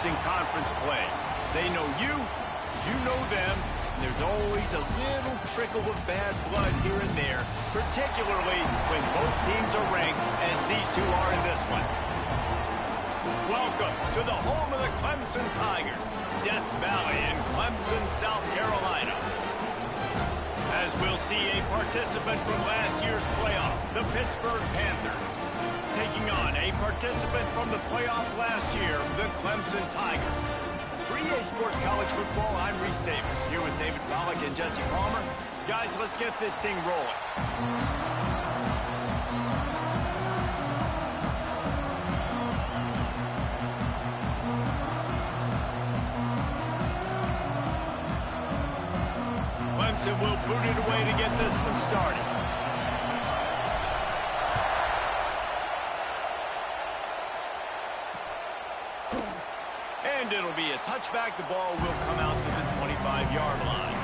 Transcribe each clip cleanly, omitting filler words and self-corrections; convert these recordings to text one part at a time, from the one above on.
Clemson conference play. They know you, you know them, and there's always a little trickle of bad blood here and there, particularly when both teams are ranked, as these two are in this one. Welcome to the home of the Clemson Tigers, Death Valley in Clemson, South Carolina. As we'll see a participant from last year's playoff, the Pittsburgh Panthers, taking on a participant from the playoff last year, the Clemson Tigers. For EA Sports College Football, I'm Reese Davis, here with David Pollack and Jesse Palmer. Guys, let's get this thing rolling. Clemson will boot it away to get this one started. And it'll be a touchback. The ball will come out to the 25-yard line.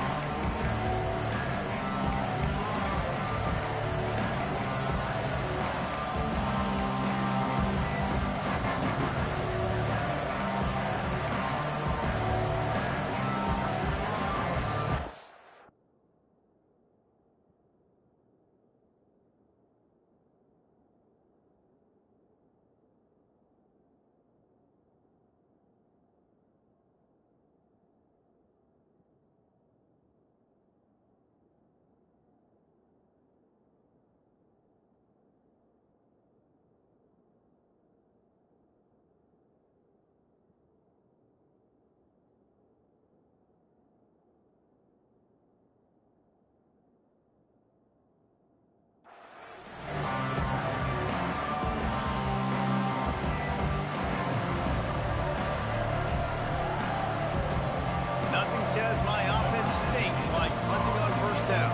Says my offense stinks like punting on first down.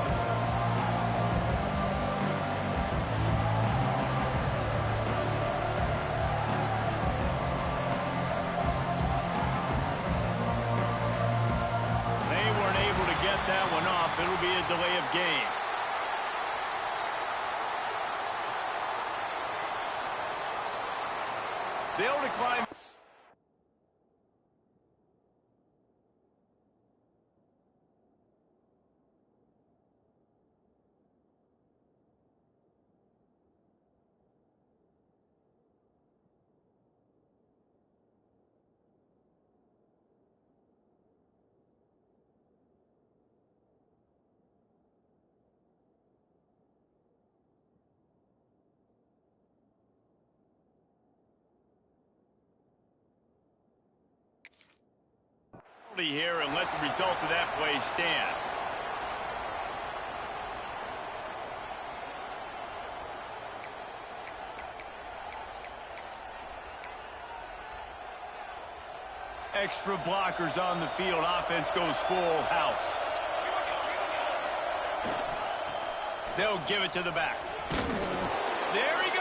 They weren't able to get that one off. It'll be a delay of game. They'll decline. Here and let the result of that play stand. Extra blockers on the field. Offense goes full house. They'll give it to the back. There he goes.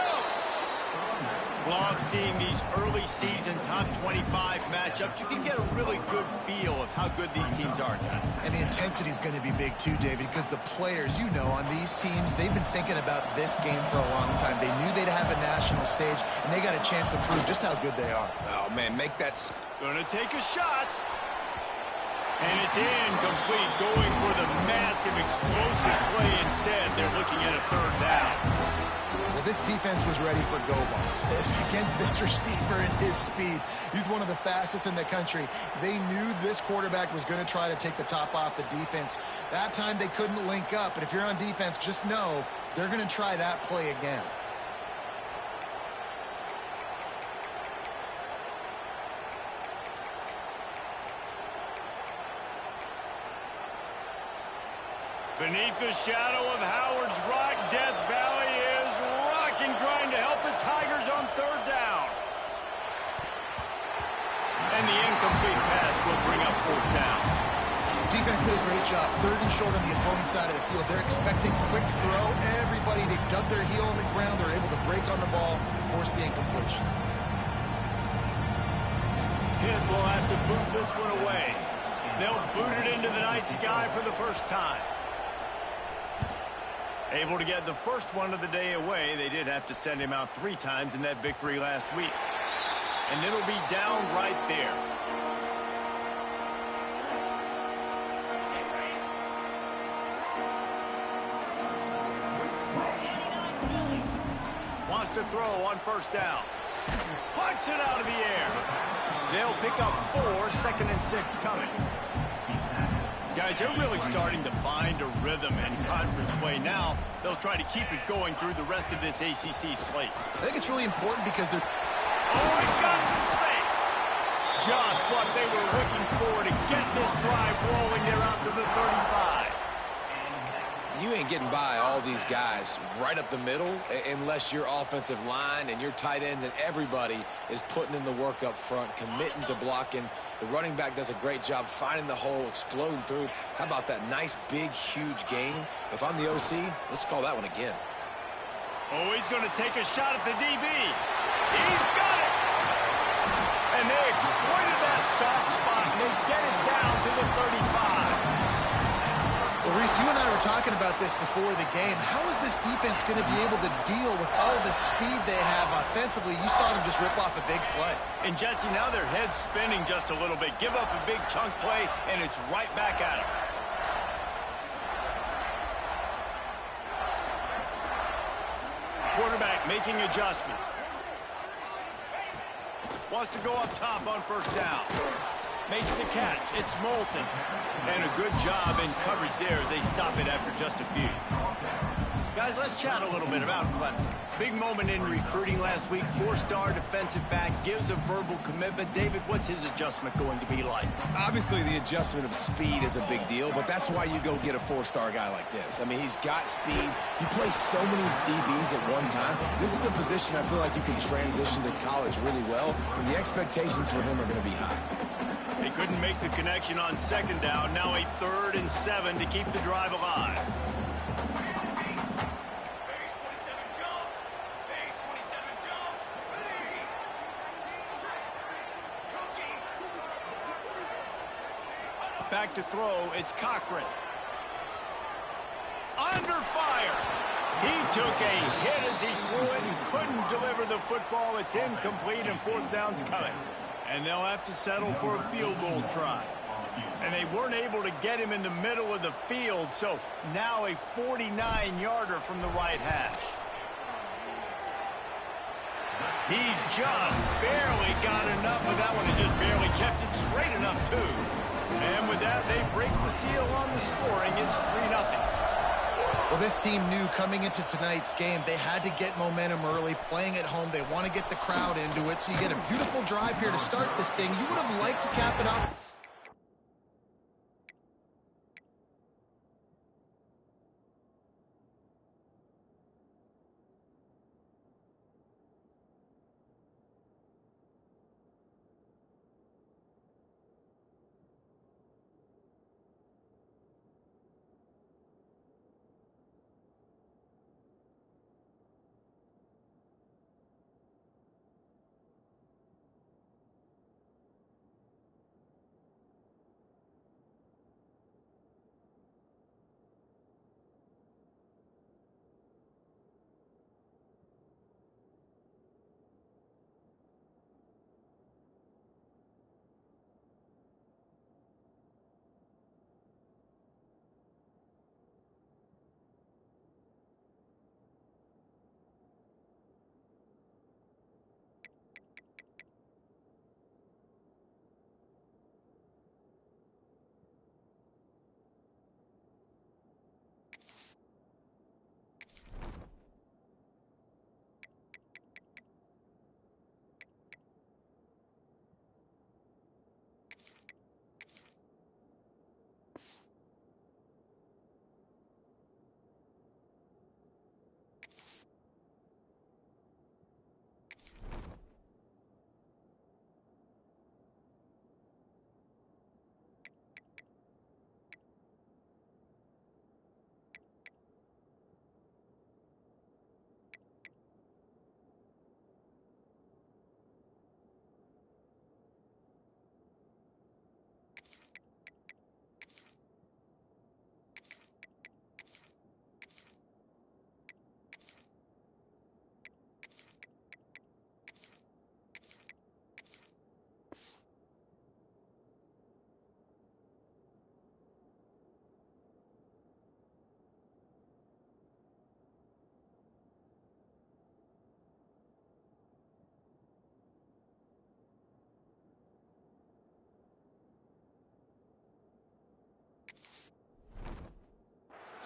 Love seeing these early season top 25 matchups. You can get a really good feel of how good these teams are, guys. And the intensity is going to be big too, David, because the players, you know, on these teams, they've been thinking about this game for a long time. They knew they'd have a national stage, and they got a chance to prove just how good they are. Oh, man, make that... Gonna take a shot. And it's incomplete, going for the massive explosive play instead. They're looking at a third down. Well, this defense was ready for go balls. Against this receiver and his speed, he's one of the fastest in the country. They knew this quarterback was going to try to take the top off the defense. That time they couldn't link up, and if you're on defense, just know they're going to try that play again. Beneath the shadow of Howard's Rock, Death Valley is rocking, trying to help the Tigers on third down. And the incomplete pass will bring up fourth down. Defense did a great job. Third and short on the opponent's side of the field. They're expecting quick throw. Everybody, they dug their heel on the ground. They're able to break on the ball and force the incompletion. Pitt will have to boot this one away. They'll boot it into the night sky for the first time. Able to get the first one of the day away. They did have to send him out 3 times in that victory last week. And it'll be down right there. to throw on first down. Punts it out of the air. They'll pick up 4, 2nd and 6 coming. Guys, they're really starting to find a rhythm in conference play now. They'll try to keep it going through the rest of this ACC slate. I think it's really important because they're... Oh, he's got some space. Just what they were looking for to get this drive rolling. They're out to the 35. You ain't getting by all these guys right up the middle unless your offensive line and your tight ends and everybody is putting in the work up front, committing to blocking. The running back does a great job finding the hole, exploding through. How about that nice, big, huge gain? If I'm the OC, let's call that one again. Oh, he's going to take a shot at the DB. He's got it. And they exploited that soft spot, and they get it down to the 35. Well, Reese, you and I were talking about this before the game. How is this defense going to be able to deal with all the speed they have offensively? You saw them just rip off a big play. And, Jesse, now their head's spinning just a little bit. Give up a big chunk play, and it's right back at them. Quarterback making adjustments. Wants to go up top on first down. Makes the catch. It's Moulton. And a good job in coverage there as they stop it after just a few. Guys, let's chat a little bit about Clemson. Big moment in recruiting last week. 4-star defensive back gives a verbal commitment. David, what's his adjustment going to be like? Obviously, the adjustment of speed is a big deal, but that's why you go get a 4-star guy like this. I mean, he's got speed. You play so many DBs at one time. This is a position I feel like you can transition to college really well, and the expectations for him are going to be high. They couldn't make the connection on second down. Now a 3rd and 7 to keep the drive alive. Back to throw, it's Cochran. Under fire. He took a hit as he threw it and couldn't deliver the football. It's incomplete and 4th down's coming. And they'll have to settle for a field goal try. And they weren't able to get him in the middle of the field, so now a 49-yarder from the right hash. He just barely got enough of that one and just barely kept it straight enough, too. And with that, they break the seal on the scoring. It's 3-0. Well, this team knew coming into tonight's game they had to get momentum early, playing at home. They want to get the crowd into it, so you get a beautiful drive here to start this thing. You would have liked to cap it off.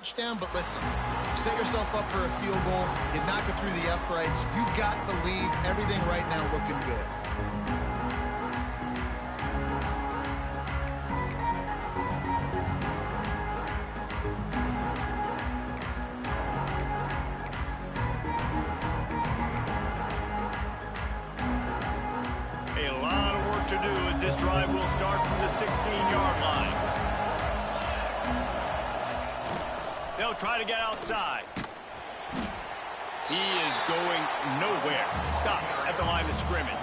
touchdown, but listen, set yourself up for a field goal, you knock it through the uprights, you got the lead, everything right now looking good. A lot of work to do as this drive will start from the 16-yard line. They'll try to get outside. He is going nowhere. Stop at the line of scrimmage.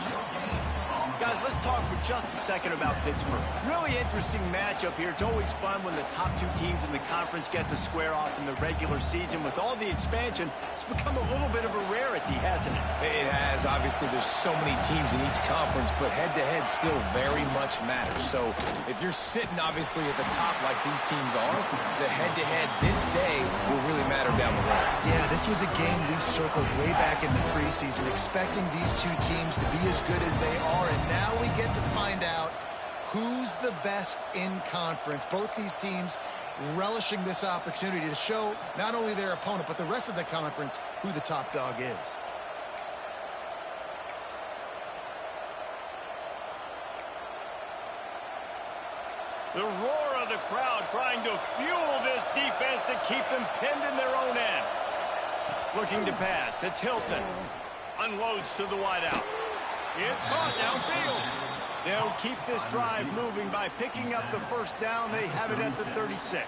Guys, let's talk for just a second about Pittsburgh. Really interesting matchup here. It's always fun when the top two teams in the conference get to square off in the regular season. With all the expansion, it's become a little bit of a rarity, hasn't it? It has. Obviously, there's so many teams in each conference, but head-to-head still very much matters. So if you're sitting, obviously, at the top like these teams are, the head-to-head this day will really matter down the road. Yeah, this was a game we circled way back in the preseason, expecting these two teams to be as good as they are, and now we get to find out who's the best in conference. Both these teams relishing this opportunity to show not only their opponent, but the rest of the conference who the top dog is. The roar of the crowd trying to fuel this defense to keep them pinned in their own end. Looking to pass. It's Hilton. Unloads to the wideout. It's caught downfield. They'll keep this drive moving by picking up the first down. They have it at the 36.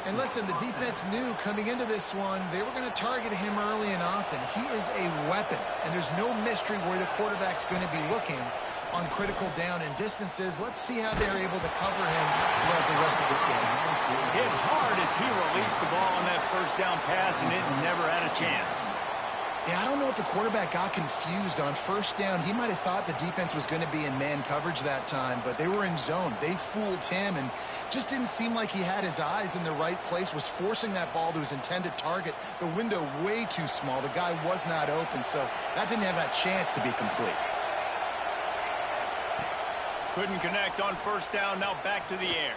And listen, the defense knew coming into this one, they were going to target him early and often. He is a weapon, and there's no mystery where the quarterback's going to be looking on critical down and distances. Let's see how they're able to cover him throughout the rest of this game. Hit hard as he released the ball on that first down pass, and it never had a chance. Yeah, I don't know if the quarterback got confused on first down. He might have thought the defense was going to be in man coverage that time, but they were in zone. They fooled him and just didn't seem like he had his eyes in the right place, was forcing that ball to his intended target. The window way too small. The guy was not open, so that didn't have that chance to be complete. Couldn't connect on first down, now back to the air.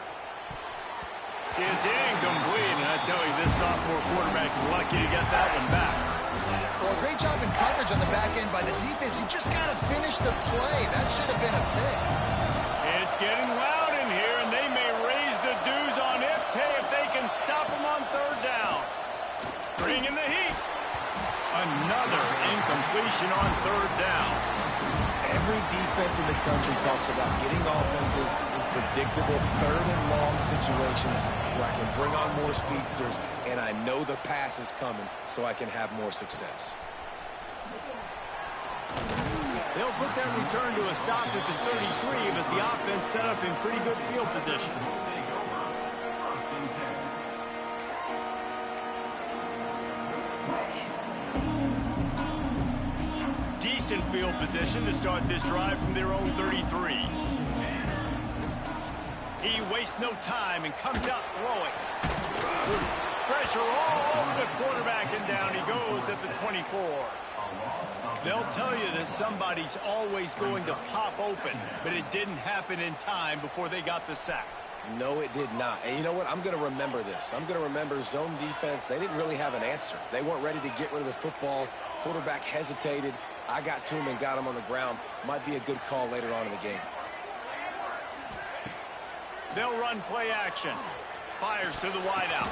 It's incomplete, and I tell you, this sophomore quarterback's lucky to get that one back. Well, great job in coverage on the back end by the defense. He just got to finish the play. That should have been a pick. It's getting loud in here, and they may raise the dues on Ipte if they can stop him on third down. Bringing the heat. Another incompletion on third down. Every defense in the country talks about getting offenses in predictable third and long situations where I can bring on more speedsters and I know the pass is coming so I can have more success. They'll put that return to a stop at the 33, but the offense set up in pretty good field position. Decent field position to start this drive from their own 33. He wastes no time and comes out throwing. Pressure all over the quarterback, and down he goes at the 24. They'll tell you that somebody's always going to pop open, but it didn't happen in time before they got the sack. No, it did not. And you know what? I'm going to remember this. I'm going to remember zone defense. They didn't really have an answer. They weren't ready to get rid of the football. Quarterback hesitated. I got to him and got him on the ground. Might be a good call later on in the game. They'll run play action. Fires to the wideout.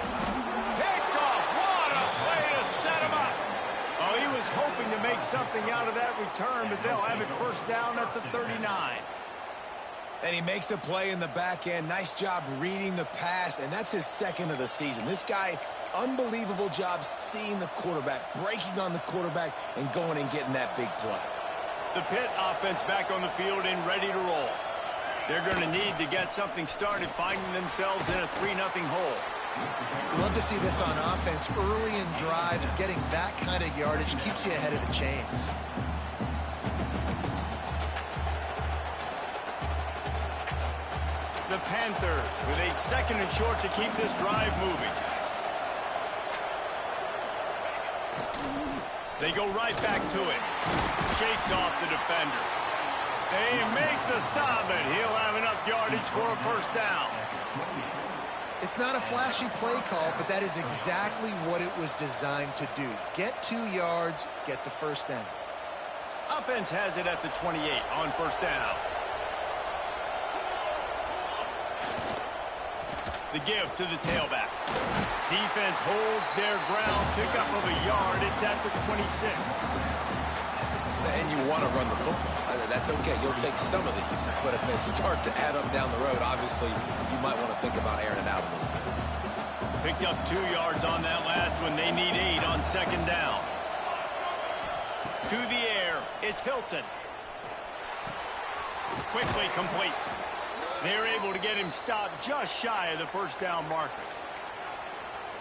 Picked off. What a play to set him up. Oh, he was hoping to make something out of that return, but they'll have it first down at the 39. And he makes a play in the back end. Nice job reading the pass, and that's his second of the season. This guy, unbelievable job seeing the quarterback, breaking on the quarterback, and going and getting that big play. The Pitt offense back on the field and ready to roll. They're going to need to get something started, finding themselves in a 3-0 hole. Love to see this on offense. Early in drives, getting that kind of yardage keeps you ahead of the chains. The Panthers with a second and short to keep this drive moving. They go right back to it. Shakes off the defender. They make the stop, and he'll have enough yardage for a first down. It's not a flashy play call, but that is exactly what it was designed to do. Get 2 yards, get the first down. Offense has it at the 28 on first down. The give to the tailback. Defense holds their ground. Pickup of a yard. It's at the 26. And you want to run the football. That's okay. You'll take some of these. But if they start to add up down the road, obviously you might want to think about airing it out a little bit. Picked up 2 yards on that last one. They need 8 on second down. To the air. It's Hilton. Quickly complete. They're able to get him stopped just shy of the first down marker.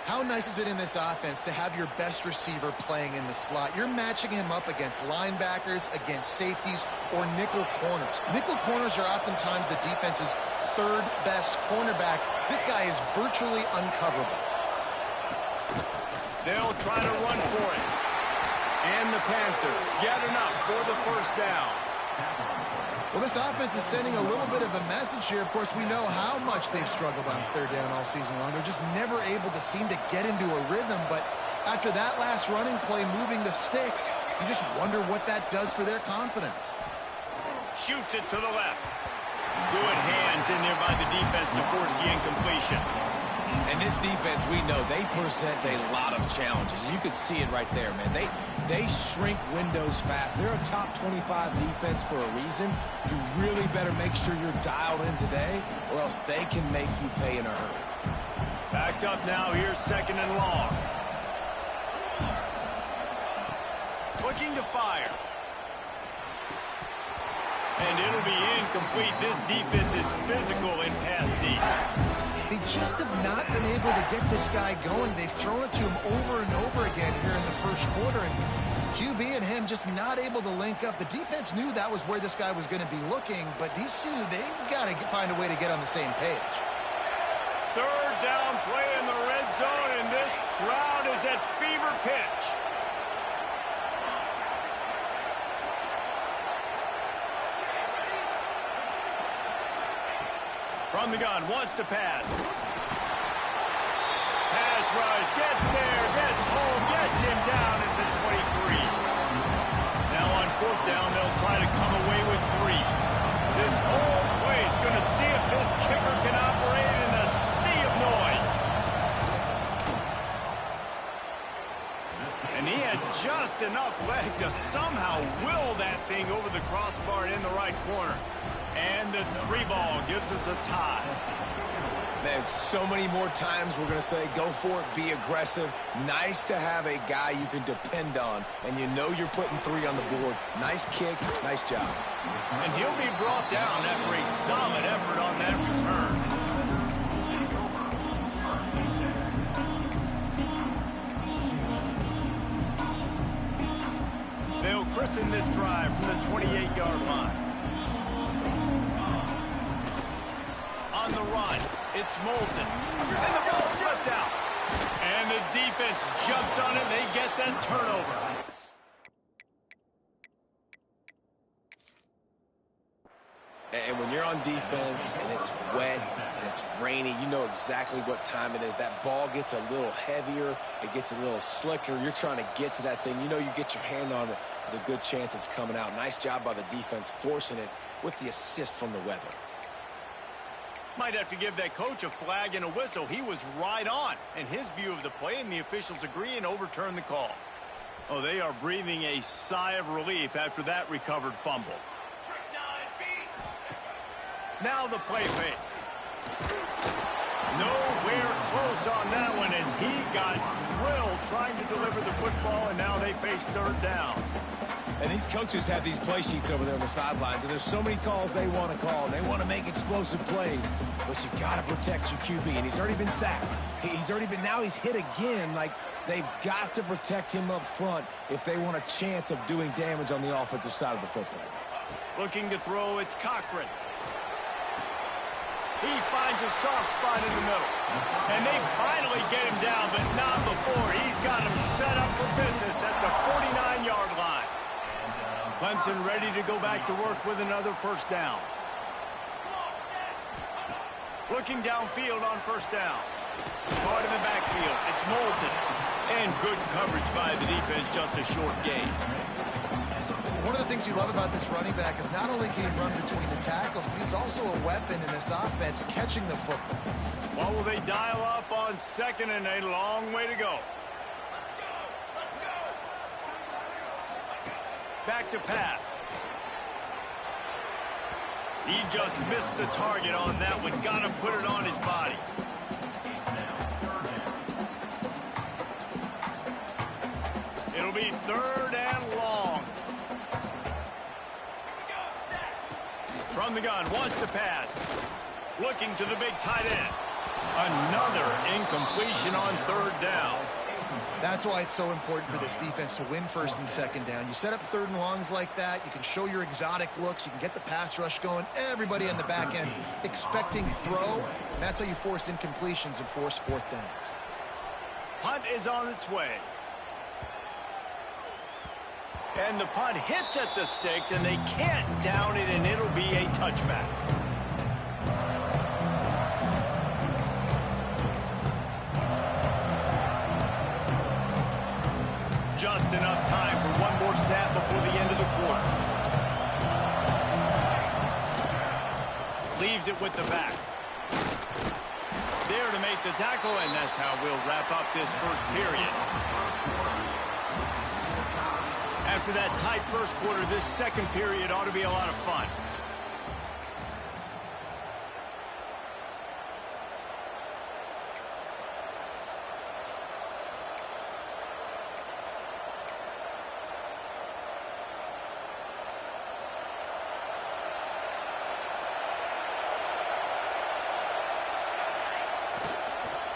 How nice is it in this offense to have your best receiver playing in the slot? You're matching him up against linebackers, against safeties, or nickel corners. Nickel corners are oftentimes the defense's 3rd best cornerback. This guy is virtually uncoverable. They'll try to run for it. And the Panthers get enough for the first down. Well, this offense is sending a little bit of a message here. Of course, we know how much they've struggled on 3rd down all season long. They're just never able to seem to get into a rhythm. But after that last running play, moving the sticks, you just wonder what that does for their confidence. Shoots it to the left. Good hands in there by the defense to force the incompletion. And this defense, we know, they present a lot of challenges. And you can see it right there, man. They shrink windows fast. They're a top 25 defense for a reason. You really better make sure you're dialed in today, or else they can make you pay in a hurry. Backed up now. Here's 2nd and long. Looking to fire. And it'll be incomplete. This defense is physical in pass deep. They just have not been able to get this guy going. They've thrown it to him over and over again here in the first quarter, and QB and him just not able to link up. The defense knew that was where this guy was going to be looking, but these two, they've got to find a way to get on the same page. 3rd down play in the red zone, and this crowd is at fever pitch. From the gun, wants to pass. Pass rush, gets there, gets home, gets him down at the 23. Now on 4th down, they'll try to come away with 3. This whole place going to see if this kicker can operate in the sea of noise. And he had just enough leg to somehow will that thing over the crossbar in the right corner. And the 3 ball gives us a tie. Man, so many more times we're going to say, go for it, be aggressive. Nice to have a guy you can depend on, and you know you're putting 3 on the board. Nice kick, nice job. And he'll be brought down after a solid effort on that return. They'll christen this drive from the 28-yard line. On the run, it's Moulton, and the ball slipped out. And the defense jumps on it, and they get that turnover. And when you're on defense, and it's wet, and it's rainy, you know exactly what time it is. That ball gets a little heavier, it gets a little slicker. You're trying to get to that thing. You know you get your hand on it, there's a good chance it's coming out. Nice job by the defense forcing it with the assist from the weather. Might have to give that coach a flag and a whistle. He was right on in his view of the play, and the officials agree and overturn the call. Oh, they are breathing a sigh of relief after that recovered fumble. Now the play fake. Nowhere close on that one as he got drilled trying to deliver the football, and now they face 3rd down. And these coaches have these play sheets over there on the sidelines, and there's so many calls they want to call. They want to make explosive plays, but you got to protect your QB, and he's already been sacked. Now he's hit again. Like, they've got to protect him up front if they want a chance of doing damage on the offensive side of the football. Looking to throw, it's Cochran. He finds a soft spot in the middle. And they finally get him down, but not before. He's got him set up for business at the 49-yard line. Clemson ready to go back to work with another first down. Looking downfield on first down. Caught in the backfield. It's Moulton. And good coverage by the defense, just a short gain. One of the things you love about this running back is not only can he run between the tackles, but he's also a weapon in this offense catching the football. What will they dial up on second and a long way to go? Back to pass. He just missed the target on that one. Got to put it on his body. It'll be third and long. From the gun, wants to pass. Looking to the big tight end. Another incompletion on third down. That's why it's so important for this defense to win first and second down. You set up third and longs like that, you can show your exotic looks, you can get the pass rush going, everybody on the back end expecting throw, and that's how you force incompletions and force fourth downs. Punt is on its way. And the punt hits at the 6, and they can't down it, and it'll be a touchback. Just enough time for one more snap before the end of the quarter. Leaves it with the back. There to make the tackle, and that's how we'll wrap up this first period. After that tight first quarter, this second period ought to be a lot of fun.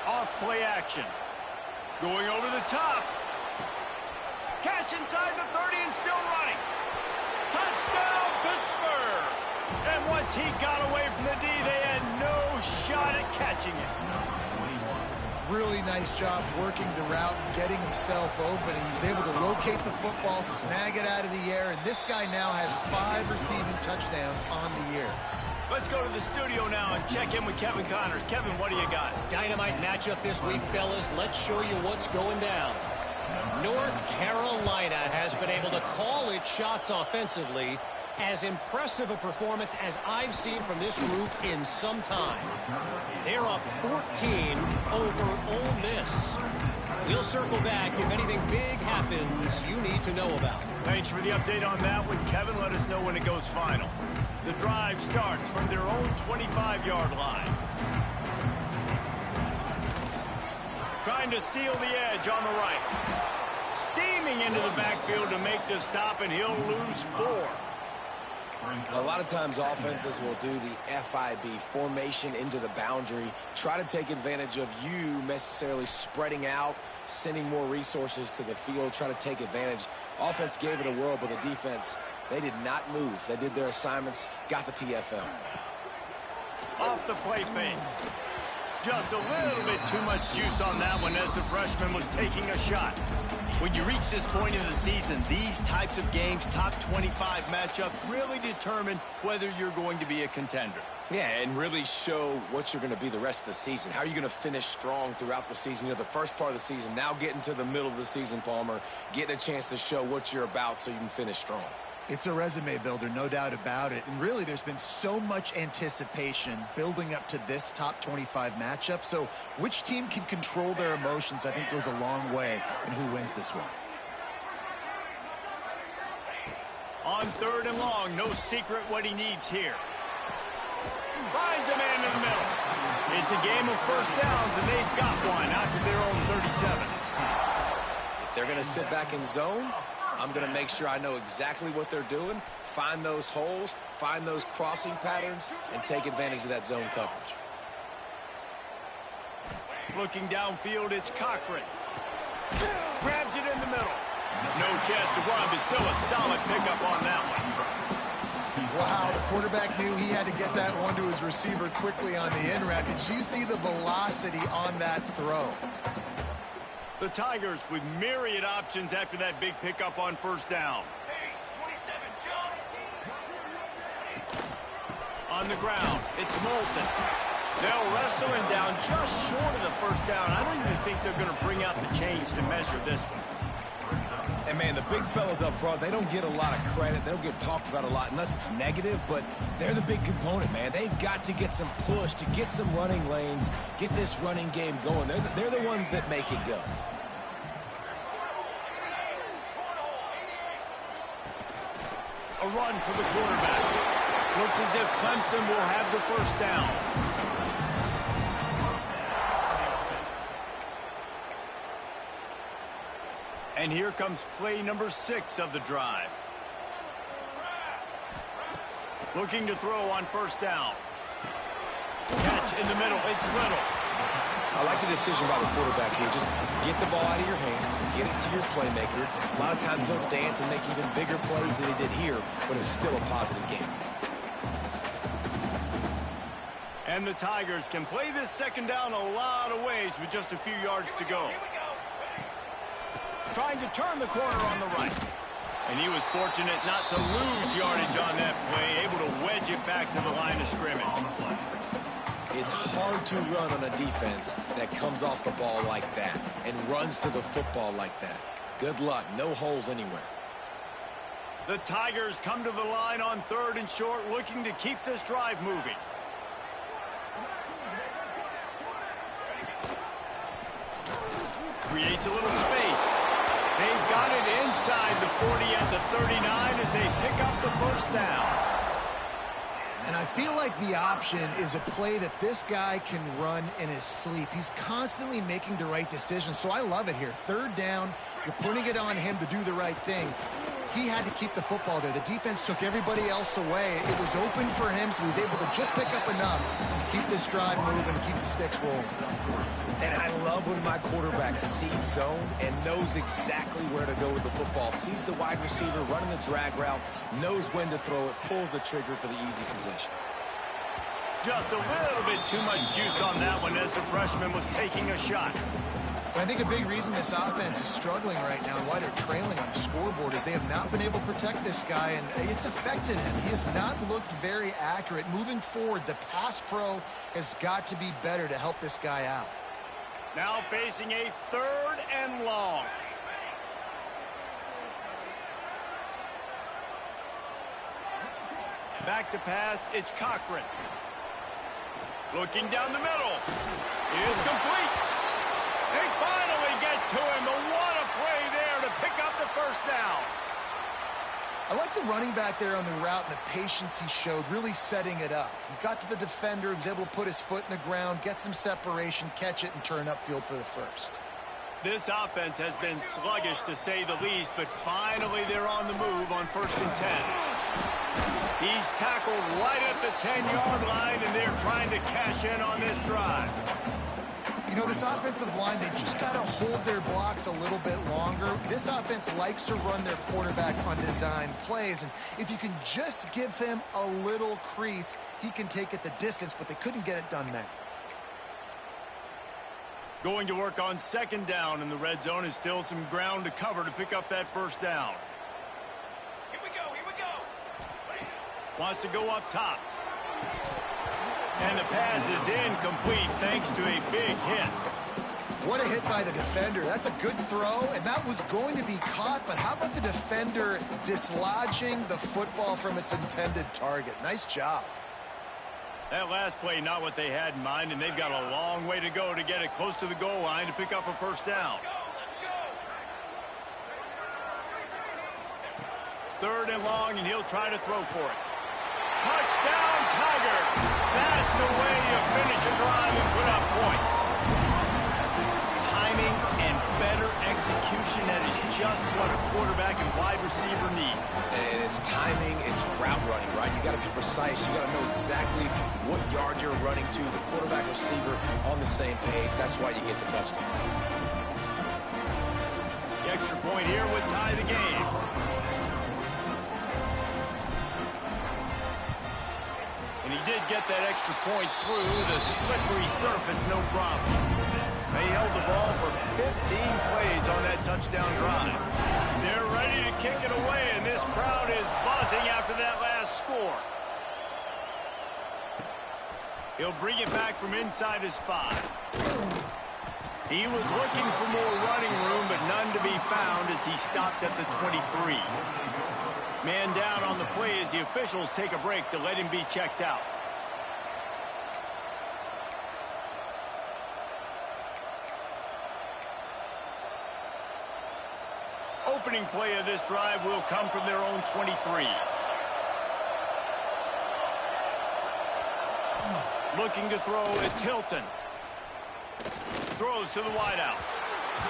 Off-play action. Going over the top. Catch inside the 30 and still running. Touchdown, Pittsburgh! And once he got away from the D, they had no shot at catching it. Really nice job working the route and getting himself open. He was able to locate the football, snag it out of the air, and this guy now has 5 receiving touchdowns on the year. Let's go to the studio now and check in with Kevin Connors. Kevin, what do you got? Dynamite matchup this week, fellas. Let's show you what's going down. North Carolina has been able to call its shots offensively. As impressive a performance as I've seen from this group in some time. They're up 14 over Ole Miss. We'll circle back if anything big happens you need to know about. Thanks for the update on that one, Kevin. Let us know when it goes final. The drive starts from their own 25-yard line. Trying to seal the edge on the right. Steaming into the backfield to make the stop, and he'll lose 4. A lot of times offenses will do the FIB, formation into the boundary, try to take advantage of you necessarily spreading out, sending more resources to the field, try to take advantage. Offense gave it a whirl, but the defense, they did not move. They did their assignments, got the TFL. Off the play fake. Just a little bit too much juice on that one as the freshman was taking a shot. When you reach this point in the season, these types of games, top 25 matchups, really determine whether you're going to be a contender. Yeah, and really show what you're going to be the rest of the season. How are you going to finish strong throughout the season? You know, the first part of the season, now getting to the middle of the season, Palmer, getting a chance to show what you're about so you can finish strong. It's a resume builder, no doubt about it. And really, there's been so much anticipation building up to this top 25 matchup. So which team can control their emotions, I think, goes a long way in who wins this one. On third and long, no secret what he needs here. Finds a man in the middle. It's a game of first downs, and they've got one out to their own 37. If they're going to sit back in zone, I'm going to make sure I know exactly what they're doing, find those holes, find those crossing patterns, and take advantage of that zone coverage. Looking downfield, it's Cochran. Grabs it in the middle. No chance to run, but still a solid pickup on that one. Wow, the quarterback knew he had to get that one to his receiver quickly on the in route. Did you see the velocity on that throw? The Tigers with myriad options after that big pickup on first down. On the ground, it's Moulton. They'll wrestle him down just short of the first down. I don't even think they're going to bring out the chains to measure this one. And, man, the big fellas up front, they don't get a lot of credit. They don't get talked about a lot unless it's negative, but they're the big component, man. They've got to get some push, to get some running lanes, get this running game going. They're the ones that make it go. A run for the quarterback. Looks as if Clemson will have the first down. And here comes play number 6 of the drive. Looking to throw on first down. Catch in the middle. It's Little. I like the decision by the quarterback here. Just get the ball out of your hands, get it to your playmaker. A lot of times they'll dance and make even bigger plays than he did here, but it was still a positive game. And the Tigers can play this second down a lot of ways with just a few yards to go. Trying to turn the corner on the right. And he was fortunate not to lose yardage on that play, able to wedge it back to the line of scrimmage. It's hard to run on a defense that comes off the ball like that and runs to the football like that. Good luck. No holes anywhere. The Tigers come to the line on 3rd and short, looking to keep this drive moving. Creates a little space. They've got it inside the 40 at the 39 as they pick up the first down. And I feel like the option is a play that this guy can run in his sleep. He's constantly making the right decision, so I love it here. 3rd down, you're putting it on him to do the right thing. He had to keep the football there. The defense took everybody else away. It was open for him, so he was able to just pick up enough to keep this drive moving and keep the sticks rolling. And I love when my quarterback sees zone and knows exactly where to go with the football. Sees the wide receiver running the drag route, knows when to throw it, pulls the trigger for the easy completion. Just a little bit too much juice on that one as the freshman was taking a shot. But I think a big reason this offense is struggling right now and why they're trailing on the scoreboard is they have not been able to protect this guy, and it's affected him. He has not looked very accurate. Moving forward, the pass pro has got to be better to help this guy out. Now facing a 3rd and long. Back to pass, it's Cochran. Looking down the middle. It's complete. They finally get to him, but what a play there to pick up the first down. I like the running back there on the route and the patience he showed, really setting it up. He got to the defender, was able to put his foot in the ground, get some separation, catch it, and turn upfield for the first. This offense has been sluggish to say the least, but finally they're on the move on 1st and 10. He's tackled right at the 10-yard line, and they're trying to cash in on this drive. You know, this offensive line, they just got to hold their blocks a little bit longer. This offense likes to run their quarterback on design plays, and if you can just give him a little crease, he can take it the distance, but they couldn't get it done there. Going to work on 2nd down in the red zone is still some ground to cover to pick up that first down. Here we go. Wants to go up top. And the pass is incomplete thanks to a big hit. What a hit by the defender. That's a good throw, and that was going to be caught, but how about the defender dislodging the football from its intended target? Nice job. That last play, not what they had in mind, and they've got a long way to go to get it close to the goal line to pick up a first down. 3rd and long, and he'll try to throw for it. Touchdown, Tiger! That's the way you finish a drive and put up points. Timing and better execution, that is just what a quarterback and wide receiver need. And it's timing, it's route running, right? You got to be precise. You got to know exactly what yard you're running to. The quarterback receiver on the same page. That's why you get the touchdown. The extra point here would tie the game. And he did get that extra point through the slippery surface, no problem. They held the ball for 15 plays on that touchdown drive. They're ready to kick it away, and this crowd is buzzing after that last score. He'll bring it back from inside his 5. He was looking for more running room, but none to be found as he stopped at the 23. Man down on the play as the officials take a break to let him be checked out. Opening play of this drive will come from their own 23. Looking to throw, it's Hilton. Throws to the wideout.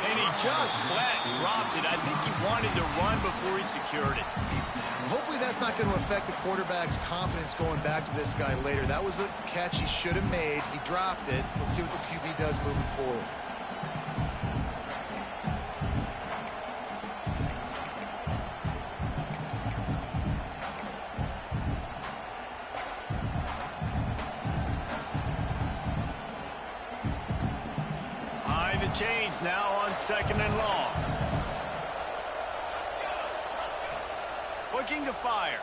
And he just flat dropped it. I think he wanted to run before he secured it. Hopefully that's not going to affect the quarterback's confidence going back to this guy later. That was a catch he should have made. He dropped it. Let's see what the QB does moving forward. Chains now on 2nd and long. Looking to fire.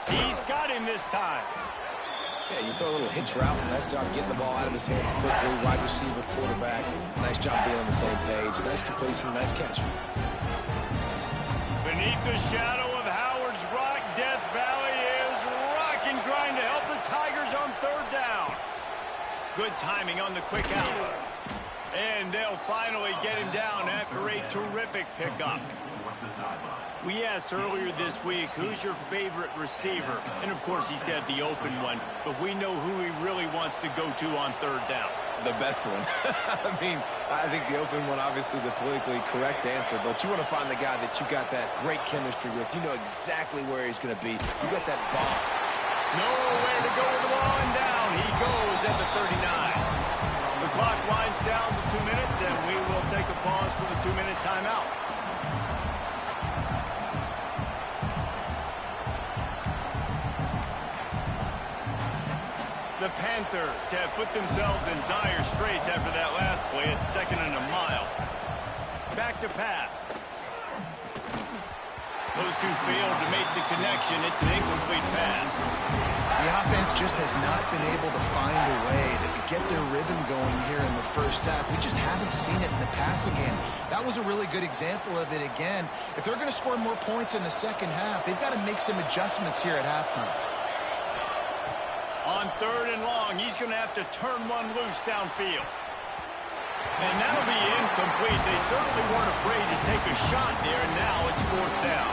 He's got him this time. Yeah, you throw a little hitch route. Nice job getting the ball out of his hands quickly. Wide receiver, quarterback. Nice job being on the same page. Nice completion, nice catch. Beneath the shadow of Howard's Rock, Death Valley is rocking, trying to help the Tigers on 3rd down. Good timing on the quick out. And they'll finally get him down after a terrific pickup. We asked earlier this week, who's your favorite receiver? And, of course, he said the open one. But we know who he really wants to go to on 3rd down. The best one. I mean, I think the open one, obviously the politically correct answer. But you want to find the guy that you got that great chemistry with. You know exactly where he's going to be. You got that bomb. Nowhere to go with the ball, and down he goes at the 39. The clock winds down to 2 minutes, and we will take a pause for the 2-minute timeout. The Panthers have put themselves in dire straits after that last play at 2nd and a mile. Back to pass. Those two failed to make the connection. It's an incomplete pass. The offense just has not been able to find a way to get their rhythm going here in the first half. We just haven't seen it in the passing game. That was a really good example of it again. If they're going to score more points in the second half, they've got to make some adjustments here at halftime. On 3rd and long, he's going to have to turn one loose downfield. And that'll be incomplete. They certainly weren't afraid to take a shot there, and now it's 4th down.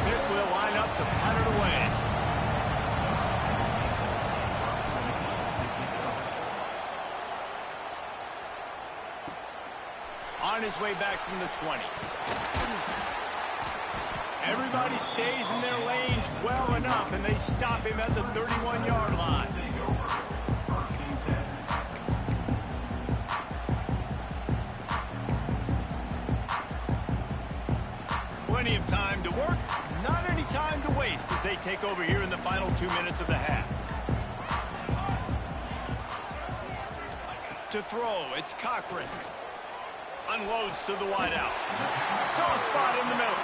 Pitt will line up to punt it away. On his way back from the 20. Everybody stays in their lanes well enough, and they stop him at the 31-yard line. Plenty of time to work, not any time to waste as they take over here in the final 2 minutes of the half. To throw, it's Cochran. Unloads to the wideout. Soft spot in the middle.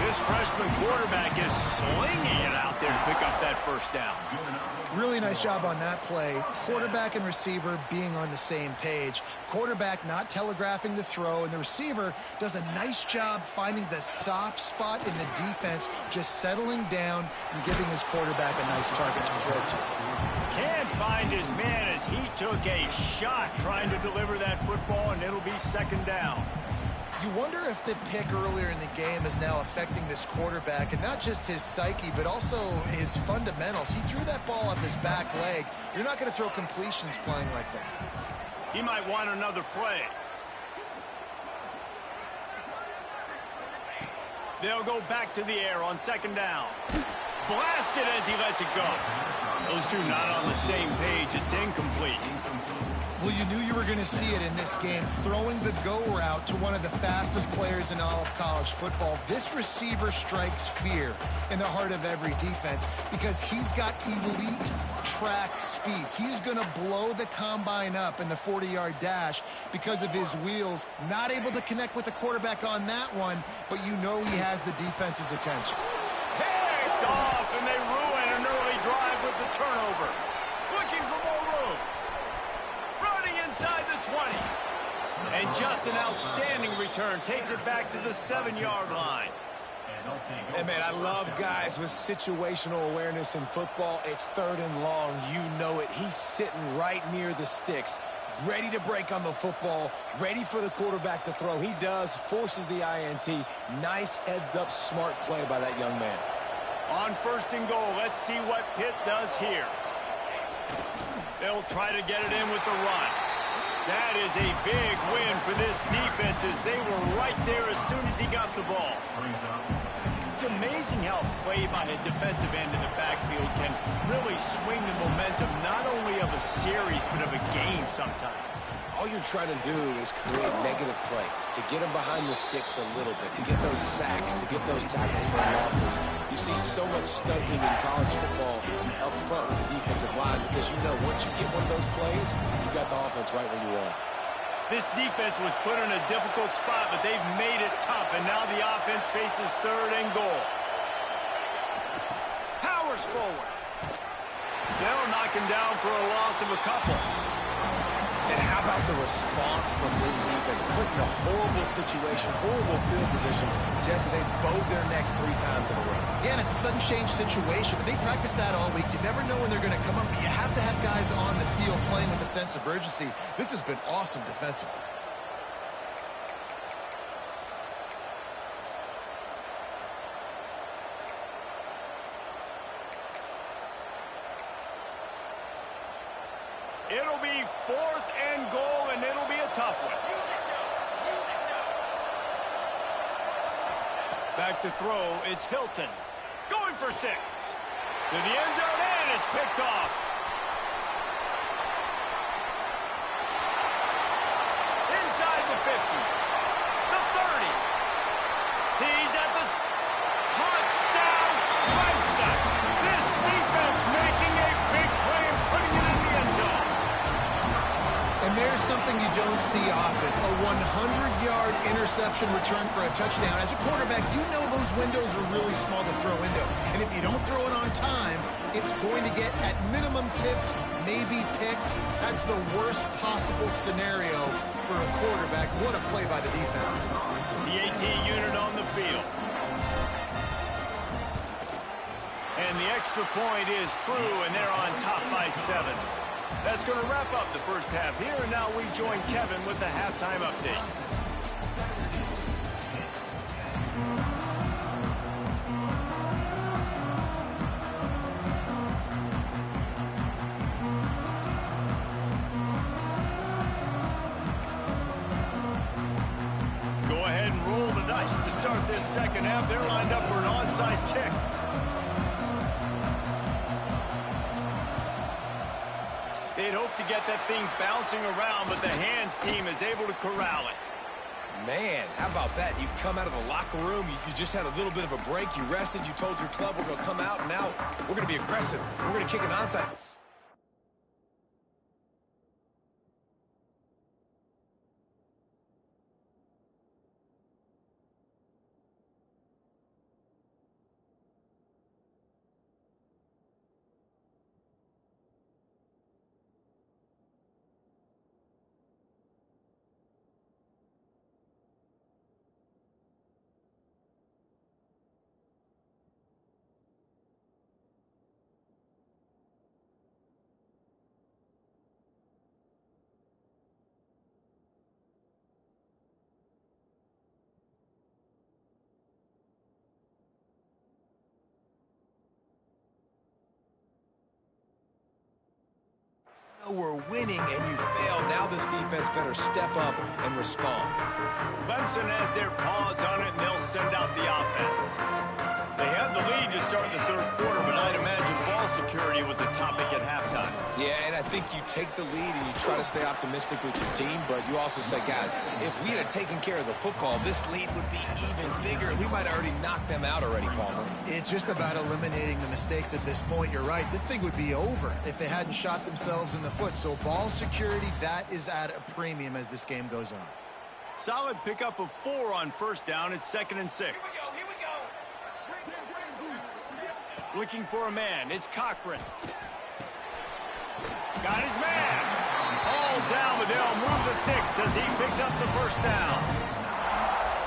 This freshman quarterback is slinging it out there to pick up that 1st down. Really nice job on that play. Quarterback and receiver being on the same page. Quarterback not telegraphing the throw, and the receiver does a nice job finding the soft spot in the defense, just settling down and giving his quarterback a nice target to throw to. Can't find his man as he took a shot trying to deliver that football, and it'll be 2nd down. You wonder if the pick earlier in the game is now affecting this quarterback, and not just his psyche, but also his fundamentals. He threw that ball off his back leg. You're not going to throw completions playing like that. He might want another play. They'll go back to the air on 2nd down. Blasted as he lets it go. Those two not on the same page. It's incomplete. Well, you knew you were going to see it in this game, throwing the go route to one of the fastest players in all of college football. This receiver strikes fear in the heart of every defense because he's got elite track speed. He's going to blow the combine up in the 40-yard dash because of his wheels. Not able to connect with the quarterback on that one, but you know he has the defense's attention. Picked off, and they ruin an early drive with the turnover. And just an outstanding return. Takes it back to the 7-yard line. Hey, man, I love guys with situational awareness in football. It's 3rd and long. You know it. He's sitting right near the sticks, ready to break on the football, ready for the quarterback to throw. He does, forces the INT. Nice heads-up, smart play by that young man. On 1st and goal, let's see what Pitt does here. They'll try to get it in with the run. That is a big win for this defense as they were right there as soon as he got the ball. It's amazing how play by a defensive end in the backfield can really swing the momentum not only of a series but of a game sometimes. All you're trying to do is create negative plays, to get them behind the sticks a little bit, to get those sacks, to get those tackles for losses. You see so much stunting in college football up front with the defensive line because you know once you get one of those plays, you've got the offense right where you want. This defense was put in a difficult spot, but they've made it tough, and now the offense faces 3rd and goal. Powers forward. They'll knock him down for a loss of a couple. And how about the response from this defense? Put in a horrible situation, horrible field position. Jesse, they bowed their necks 3 times in a row. Yeah, and it's a sudden change situation. They practice that all week. You never know when they're going to come up, but you have to have guys on the field playing with a sense of urgency. This has been awesome defensively. It'll be 4th and goal, and it'll be a tough one. Back to throw, it's Hilton. Going for 6. To the end zone, and it's picked off. Inside the 50. The 30. He's at the touchdown, Clemson. This defense making a big play and putting it in the end zone. And there's something you don't see often, a 100-yard interception return for a touchdown. As a quarterback, you know those windows are really small to throw into. And if you don't throw it on time, it's going to get at minimum tipped, maybe picked. That's the worst possible scenario for a quarterback. What a play by the defense. The AT unit on the field. And the extra point is true, and they're on top by 7. That's going to wrap up the first half here, and now we join Kevin with the halftime update. Go ahead and roll the dice to start this second half. They're lined up for an onside kick. They'd hope to get that thing bouncing around, but the hands team is able to corral it. Man, how about that? You come out of the locker room, you just had a little bit of a break, you rested, you told your club we're going to come out, and now we're going to be aggressive. We're going to kick an onside. We're winning and you fail. Now this defense better step up and respond. Clemson has their paws on it, and they'll send out the offense. They had the lead to start the 3rd quarter, but I'd imagine ball security was a topic at halftime. Yeah, and I think you take the lead and you try to stay optimistic with your team, but you also say, guys, if we had taken care of the football, this lead would be even bigger, and we might have already knocked them out already, Palmer. It's just about eliminating the mistakes at this point. You're right. This thing would be over if they hadn't shot themselves in the foot. So ball security, that is at a premium as this game goes on. Solid pickup of 4 on 1st down. It's 2nd and 6. Here we go. Looking for a man. It's Cochran. Got his man. Oh, ball down, but they'll move the sticks as he picks up the first down.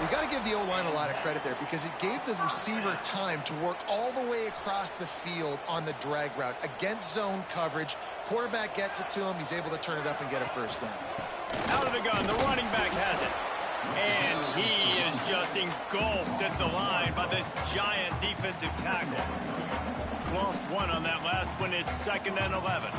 We got to give the O-line a lot of credit there because it gave the receiver time to work all the way across the field on the drag route against zone coverage. Quarterback gets it to him. He's able to turn it up and get a first down. Out of the gun, the running back has it. And he is just engulfed at the line by this giant defensive tackle. Lost one on that last one. It's 2nd and 11.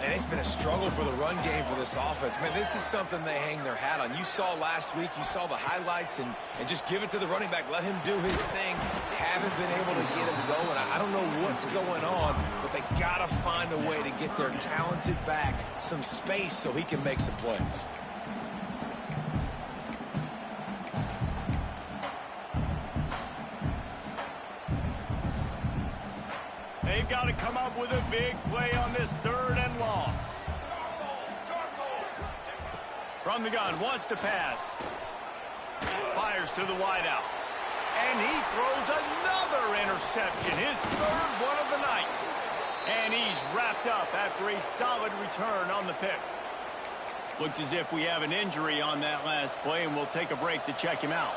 And it's been a struggle for the run game for this offense. Man, this is something they hang their hat on. You saw last week, you saw the highlights, and just give it to the running back. Let him do his thing. Haven't been able to get him going. I don't know what's going on, but they got to find a way to get their talented back some space so he can make some plays. They've got to come up with a big play on this 3rd and long. From the gun, wants to pass. Fires to the wideout. And he throws another interception, his 3rd one of the night. And he's wrapped up after a solid return on the pick. Looks as if we have an injury on that last play, and we'll take a break to check him out.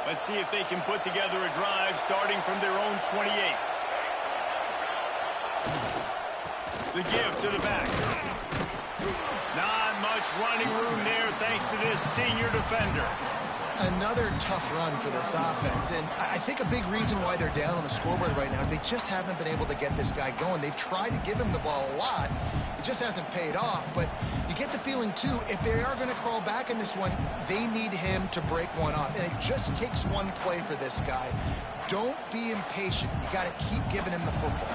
Let's see if they can put together a drive starting from their own 28. The give to the back. Not much running room there thanks to this senior defender. Another tough run for this offense, and I think a big reason why they're down on the scoreboard right now is they just haven't been able to get this guy going. They've tried to give him the ball a lot. It just hasn't paid off, but you get the feeling, too, if they are going to crawl back in this one, they need him to break one off, and it just takes one play for this guy. Don't be impatient. You got to keep giving him the football.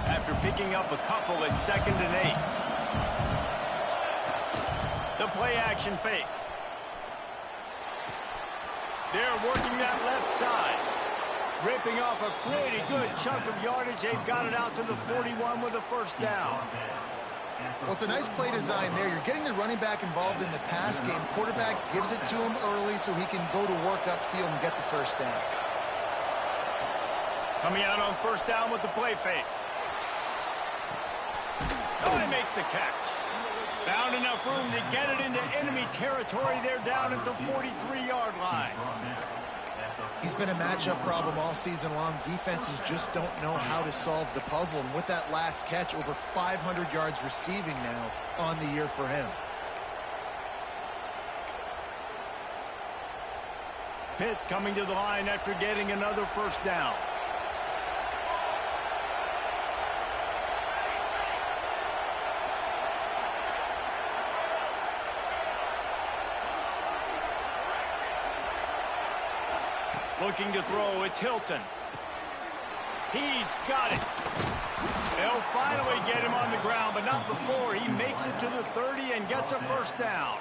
After picking up a couple at 2nd and 8. The play action fake. They're working that left side. Ripping off a pretty good chunk of yardage. They've got it out to the 41 with a first down. Well, it's a nice play design there. You're getting the running back involved in the pass game. Quarterback gives it to him early so he can go to work upfield and get the first down. Coming out on first down with the play fake. Oh, he makes the catch. Found enough room to get it into enemy territory. They're down at the 43-yard line. He's been a matchup problem all season long. Defenses just don't know how to solve the puzzle. And with that last catch, over 500 yards receiving now on the year for him. Pitt coming to the line after getting another first down. Looking to throw, it's Hilton. He's got it. They'll finally get him on the ground, but not before he makes it to the 30 and gets a first down.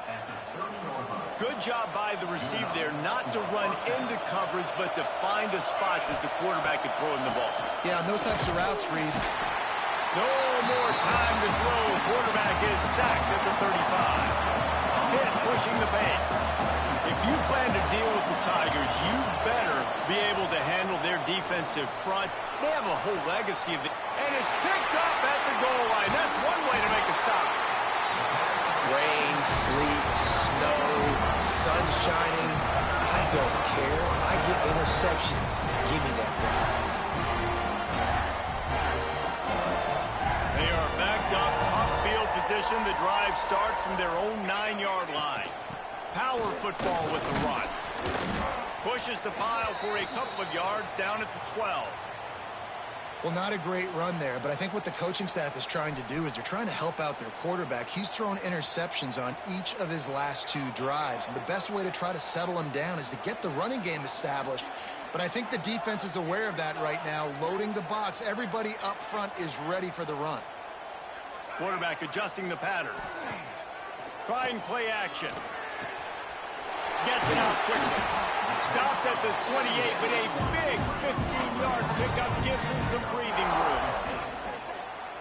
Good job by the receiver there, not to run into coverage, but to find a spot that the quarterback could throw him the ball. Yeah, on those types of routes, Reese. No more time to throw. Quarterback is sacked at the 35. Pitt pushing the pace. If you plan to deal with the Tigers, you better be able to handle their defensive front. They have a whole legacy of it. And it's picked up at the goal line. That's one way to make a stop. Rain, sleet, snow, sun shining. I don't care. I get interceptions. Give me that ball. They are backed up, top field position. The drive starts from their own 9-yard line. Power football with the run. Pushes the pile for a couple of yards down at the 12. Well, not a great run there, but I think what the coaching staff is trying to do is they're trying to help out their quarterback. He's thrown interceptions on each of his last 2 drives, and the best way to try to settle him down is to get the running game established. But I think the defense is aware of that right now, loading the box. Everybody up front is ready for the run. Quarterback adjusting the pattern. Trying play action. Gets it out quickly. Stopped at the 28, but a big 15-yard pickup gives him some breathing room.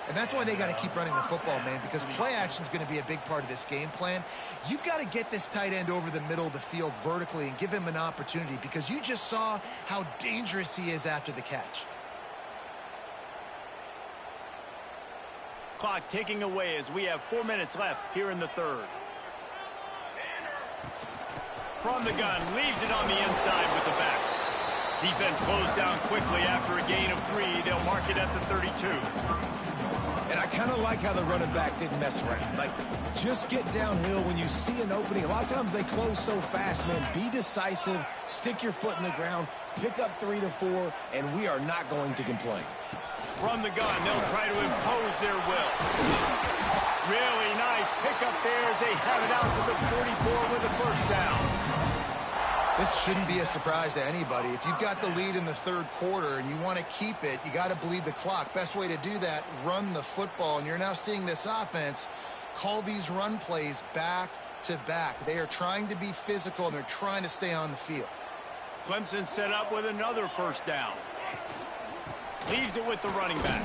And that's why they got to keep running the football, man, because play action is going to be a big part of this game plan. You've got to get this tight end over the middle of the field vertically and give him an opportunity, because you just saw how dangerous he is after the catch. clock ticking away as we have 4 minutes left here in the third. From the gun, leaves it on the inside with the back. Defense closed down quickly after a gain of 3. They'll mark it at the 32. And I kind of like how the running back didn't mess around. Like, just get downhill when you see an opening. A lot of times they close so fast, man. Be decisive, stick your foot in the ground, pick up 3 to 4, and we are not going to complain. From the gun, they'll try to impose their will. Really nice pickup there as they have it out to the 44 with a first down. This shouldn't be a surprise to anybody. If you've got the lead in the third quarter and you want to keep it, you got to bleed the clock. Best way to do that, run the football. And you're now seeing this offense call these run plays back to back. They are trying to be physical, and they're trying to stay on the field. Clemson set up with another first down. Leaves it with the running back.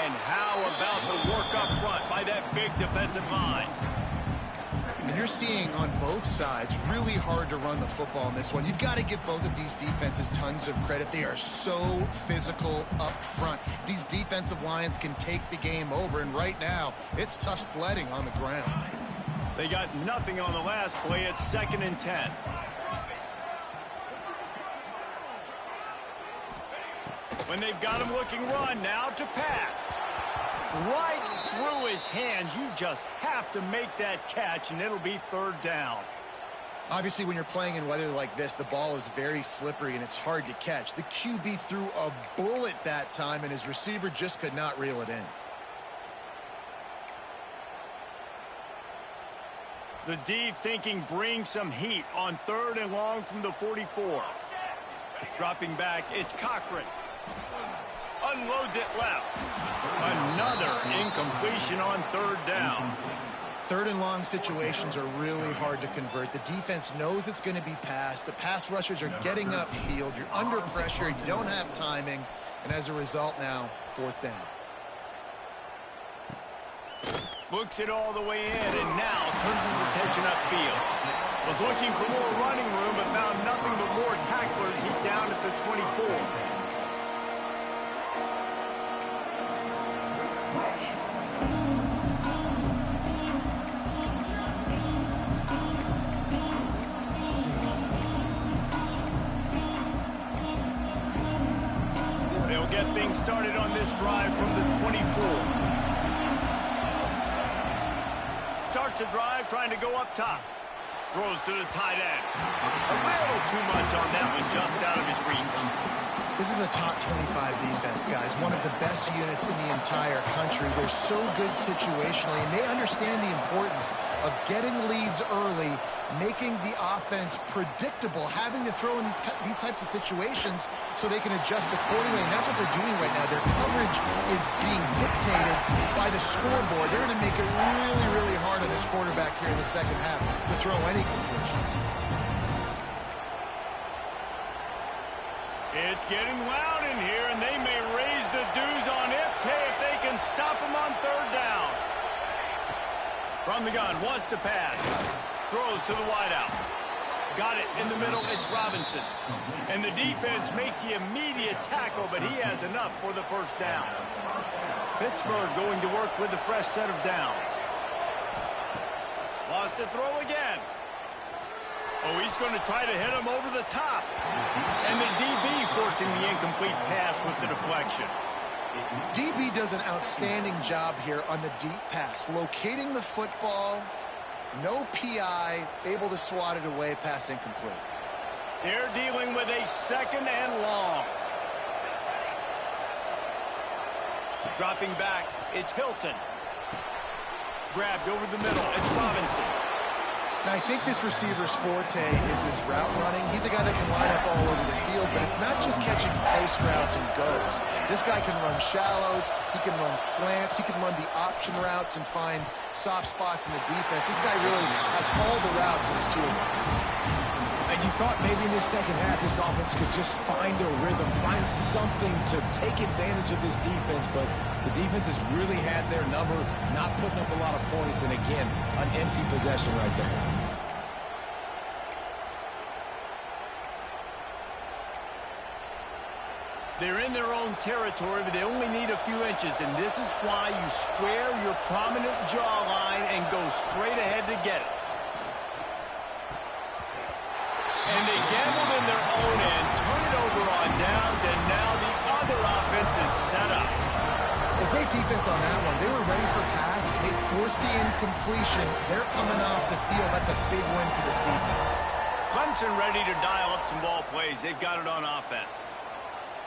And how about the work up front by that big defensive line? And you're seeing on both sides really hard to run the football in this one. You've got to give both of these defenses tons of credit. They are so physical up front. These defensive lines can take the game over, and right now it's tough sledding on the ground. They got nothing on the last play. It's 2nd and 10. When they've got him looking run, now to pass. Right through his hands. You just have to make that catch, and it'll be 3rd down. Obviously, when you're playing in weather like this, the ball is very slippery, and it's hard to catch. The QB threw a bullet that time, and his receiver just could not reel it in. The D thinking bring some heat on 3rd and long from the 44. Dropping back, it's Cochran. Unloads it left. Another incompletion on 3rd down. 3rd and long situations are really hard to convert. The defense knows it's going to be passed. The pass rushers are getting upfield. You're under pressure. You don't have timing. And as a result now, 4th down. Looks it all the way in and now turns his attention upfield. Was looking for more running room but found nothing but more tacklers. He's down at the 24. Get things started on this drive from the 24. Starts a drive trying to go up top. Throws to the tight end. A little too much on that one, just out of his reach. This is a top 25 defense, guys. One of the best units in the entire country. They're so good situationally, and they understand the importance of getting leads early, making the offense predictable, having to throw in these types of situations so they can adjust accordingly. And that's what they're doing right now. Their coverage is being dictated by the scoreboard. They're going to make it really, really hard on this quarterback here in the second half to throw any completions. It's getting loud in here, and they may raise the dues on Ipke if they can stop him on 3rd down. From the gun, wants to pass. Throws to the wideout. Got it in the middle, it's Robinson. And the defense makes the immediate tackle, but he has enough for the first down. Pittsburgh going to work with a fresh set of downs. Lost to throw again. Oh, he's going to try to hit him over the top. And the DB forcing the incomplete pass with the deflection. DB does an outstanding job here on the deep pass. Locating the football, no PI, able to swat it away, pass incomplete. They're dealing with a 2nd and long. Dropping back, it's Hilton. Grabbed over the middle, it's Robinson. And I think this receiver's forte is his route running. He's a guy that can line up all over the field, but it's not just catching post routes and goes. This guy can run shallows, he can run slants, he can run the option routes and find soft spots in the defense. This guy really has all the routes in his toolbox. And you thought maybe in this second half this offense could just find a rhythm, find something to take advantage of this defense, but the defense has really had their number, not putting up a lot of points, and again, an empty possession right there. They're in their own territory, but they only need a few inches, and this is why you square your prominent jawline and go straight ahead to get it. And they gambled in their own end, turn it over on downs, and now the other offense is set up. Well, great defense on that one. They were ready for pass. They forced the incompletion. They're coming off the field. That's a big win for this defense. Clemson ready to dial up some ball plays. They've got it on offense.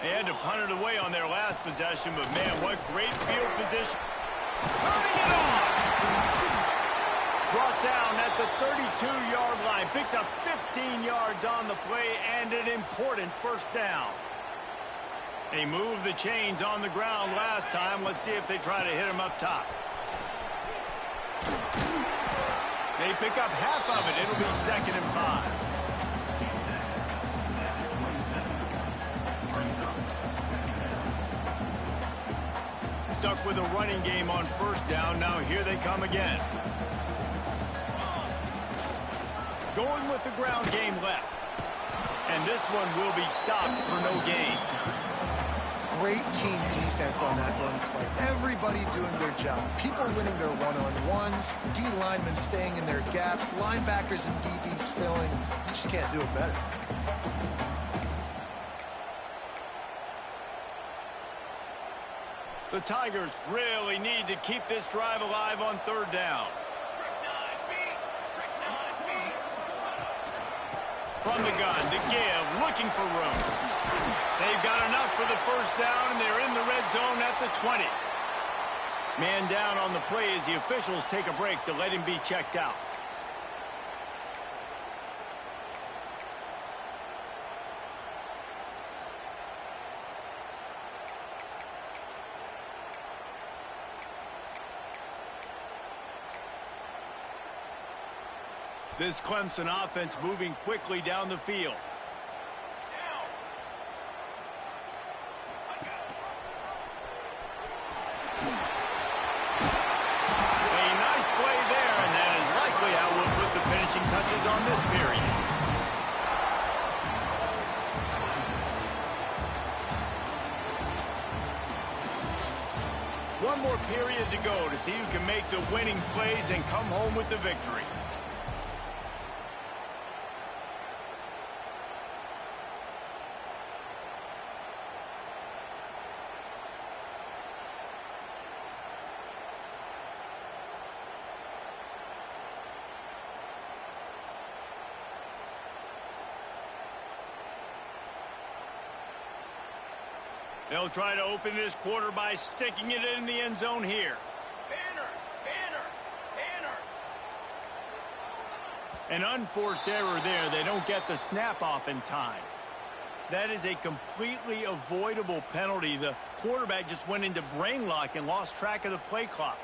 They had to punt it away on their last possession, but man, what great field position. Turning it on. Brought down at the 32-yard line. Picks up 15 yards on the play and an important first down. They moved the chains on the ground last time. Let's see if they try to hit him up top. They pick up half of it. It'll be 2nd and 5. Stuck with a running game on first down. Now here they come again. Going with the ground game left. And this one will be stopped for no gain. Great team defense on that run play. Everybody doing their job. People winning their one-on-ones. D linemen staying in their gaps. Linebackers and DBs filling. You just can't do it better. The Tigers really need to keep this drive alive on third down. From the gun to give, looking for room. They've got enough for the first down, and they're in the red zone at the 20. Man down on the play as the officials take a break to let him be checked out. This Clemson offense moving quickly down the field. A nice play there, and that is likely how we'll put the finishing touches on this period. One more period to go to see who can make the winning plays and come home with the victory. They'll try to open this quarter by sticking it in the end zone here. An unforced error there. They don't get the snap off in time. That is a completely avoidable penalty. The quarterback just went into brain lock and lost track of the play clock.